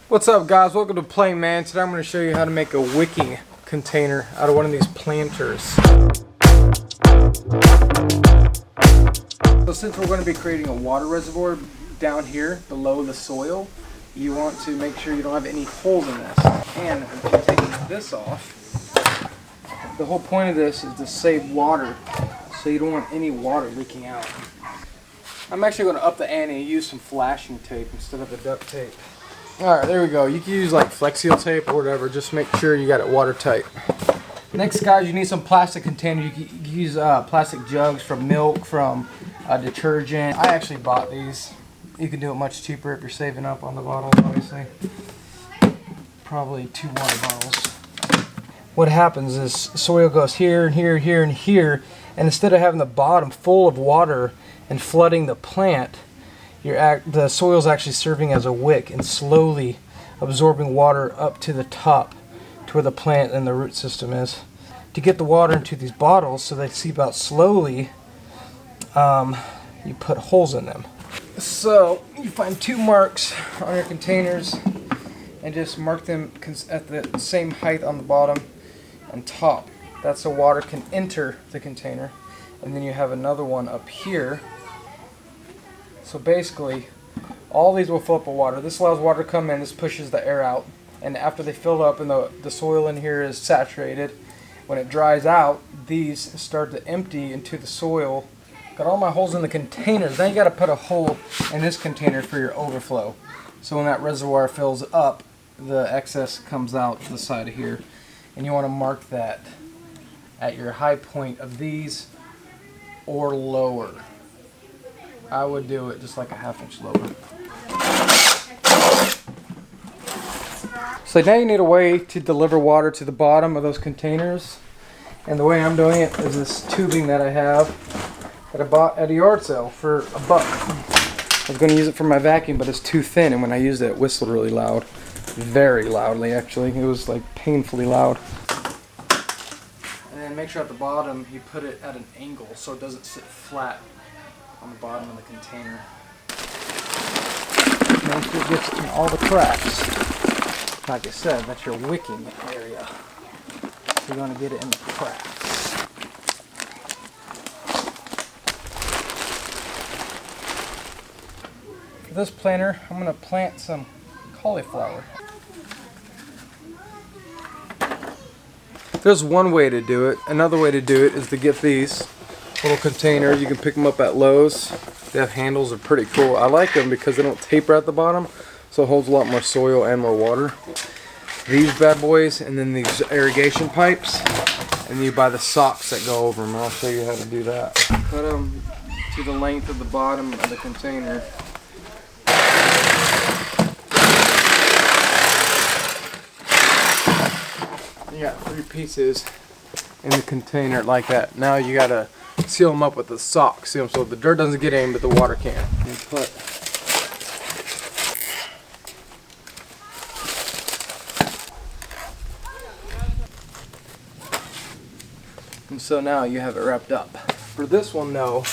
What's up, guys? Welcome to Play Man. Today I'm going to show you how to make a wicking container out of one of these planters. So since we're going to be creating a water reservoir down here below the soil, you want to make sure you don't have any holes in this. And if you take this off, the whole point of this is to save water, so you don't want any water leaking out. I'm actually going to up the ante and use some flashing tape instead of the duct tape. Alright, there we go. You can use like Flex Seal tape or whatever. Just make sure you got it watertight. Next, guys, you need some plastic containers. You can use plastic jugs from milk, from detergent. I actually bought these. You can do it much cheaper if you're saving up on the bottles, obviously. Probably 2 water bottles. What happens is soil goes here and here, here and here, and instead of having the bottom full of water and flooding the plant, the soil is actually serving as a wick and slowly absorbing water up to the top to where the plant and the root system is. To get the water into these bottles so they seep out slowly, you put holes in them. So you find 2 marks on your containers and just mark them at the same height on the bottom and top. That's so water can enter the container. And then you have another one up here. So basically, all these will fill up with water. This allows water to come in, this pushes the air out. And after they fill up and the soil in here is saturated, when it dries out, these start to empty into the soil. Got all my holes in the containers. Then you got to put a hole in this container for your overflow. So when that reservoir fills up, the excess comes out the side of here. And you want to mark that at your high point of these or lower. I would do it just like a 1/2 inch lower. So now you need a way to deliver water to the bottom of those containers. And the way I'm doing it is this tubing that I have that I bought at a yard sale for $1. I was going to use it for my vacuum, but it's too thin, and when I used it, it whistled really loud. Very loudly, actually. It was like painfully loud. And then make sure at the bottom you put it at an angle so it doesn't sit flat on the bottom of the container. Make sure it gets in all the cracks. Like I said, that's your wicking area. So you're going to get it in the cracks. For this planter, I'm going to plant some cauliflower. There's one way to do it. Another way to do it is to get these little containers. You can pick them up at Lowe's. They have handles, they're pretty cool. I like them because they don't taper at the bottom, so it holds a lot more soil and more water. These bad boys, and then these irrigation pipes, and then you buy the socks that go over them. I'll show you how to do that. Cut them to the length of the bottom of the container. You got 3 pieces in the container like that. Now you gotta seal them up with the socks, seal them so the dirt doesn't get in, but the water can. And so now you have it wrapped up. For this one though,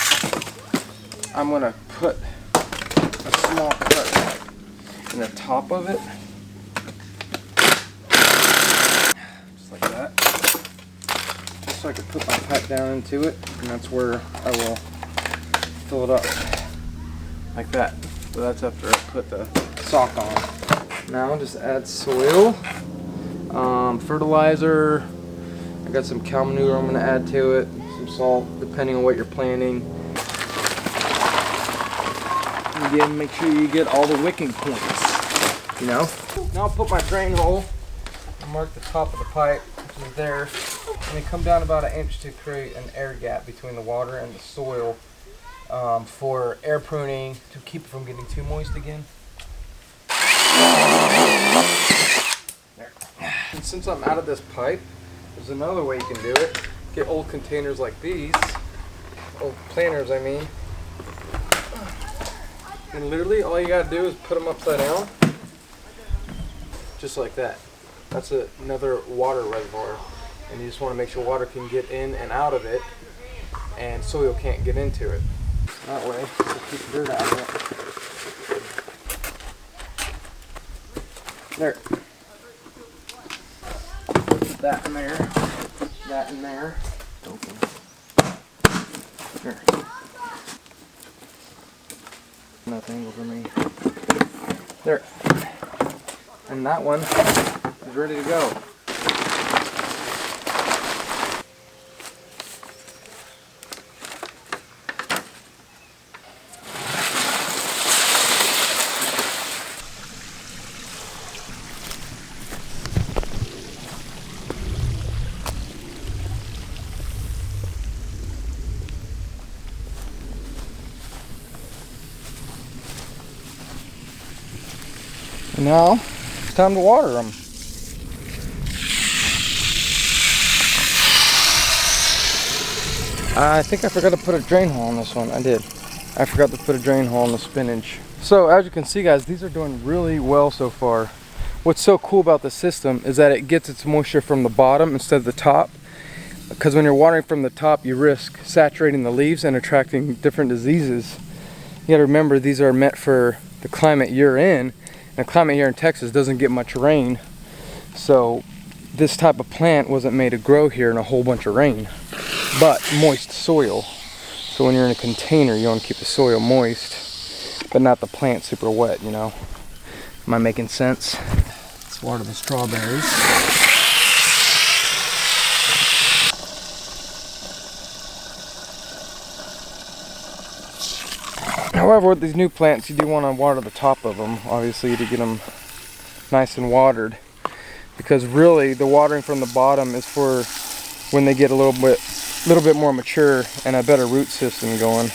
I'm gonna put a small cut in the top of it. So I can put my pipe down into it, and that's where I will fill it up like that. So that's after I put the sock on. Now just add soil, fertilizer. I got some cow manure I'm going to add to it, some salt depending on what you're planting. And again, make sure you get all the wicking points, you know. Now I'll put my drain hole and mark the top of the pipe, which is there. And they come down about 1 inch to create an air gap between the water and the soil for air pruning, to keep it from getting too moist again. There. And since I'm out of this pipe, there's another way you can do it. Get old containers like these, old planters I mean, and literally all you gotta do is put them upside down, just like that. That's another water reservoir. And you just want to make sure water can get in and out of it, and soil can't get into it. That way, it'll keep the dirt out of it. There. Put that in there. That in there. Here. Enough angle for me. There. And that one is ready to go. And now it's time to water them. I think I forgot to put a drain hole on this one. I did. I forgot to put a drain hole on the spinach. So as you can see, guys, these are doing really well so far. What's so cool about the system is that it gets its moisture from the bottom instead of the top. Because when you're watering from the top, you risk saturating the leaves and attracting different diseases. You gotta remember, these are meant for the climate you're in. The climate here in Texas doesn't get much rain, so this type of plant wasn't made to grow here in a whole bunch of rain, but moist soil. So when you're in a container, you want to keep the soil moist, but not the plant super wet, you know. Am I making sense? Let's water the strawberries. However, with these new plants, you do want to water the top of them, obviously, to get them nice and watered. Because really, the watering from the bottom is for when they get a little bit more mature and a better root system going.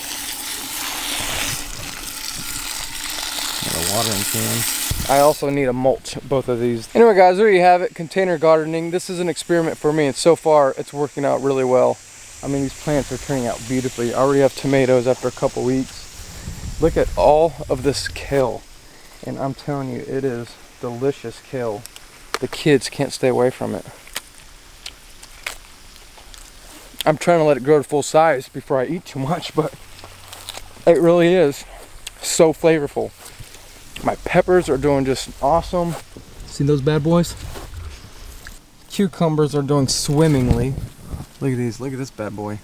Got a watering can. I also need to mulch both of these. Anyway, guys, there you have it. Container gardening. This is an experiment for me, and so far, it's working out really well. I mean, these plants are turning out beautifully. I already have tomatoes after a couple weeks. Look at all of this kale, and I'm telling you, it is delicious kale. The kids can't stay away from it. I'm trying to let it grow to full size before I eat too much, but it really is so flavorful. My peppers are doing just awesome. See those bad boys? Cucumbers are doing swimmingly. Look at these, look at this bad boy.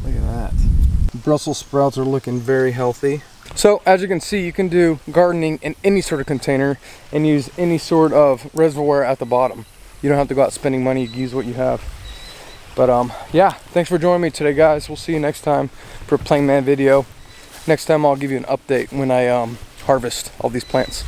Look at that. Brussels sprouts are looking very healthy. So as you can see, you can do gardening in any sort of container and use any sort of reservoir at the bottom. You don't have to go out spending money, you can use what you have. But yeah, thanks for joining me today, guys. We'll see you next time for a Plain Man video. Next time I'll give you an update when I harvest all these plants.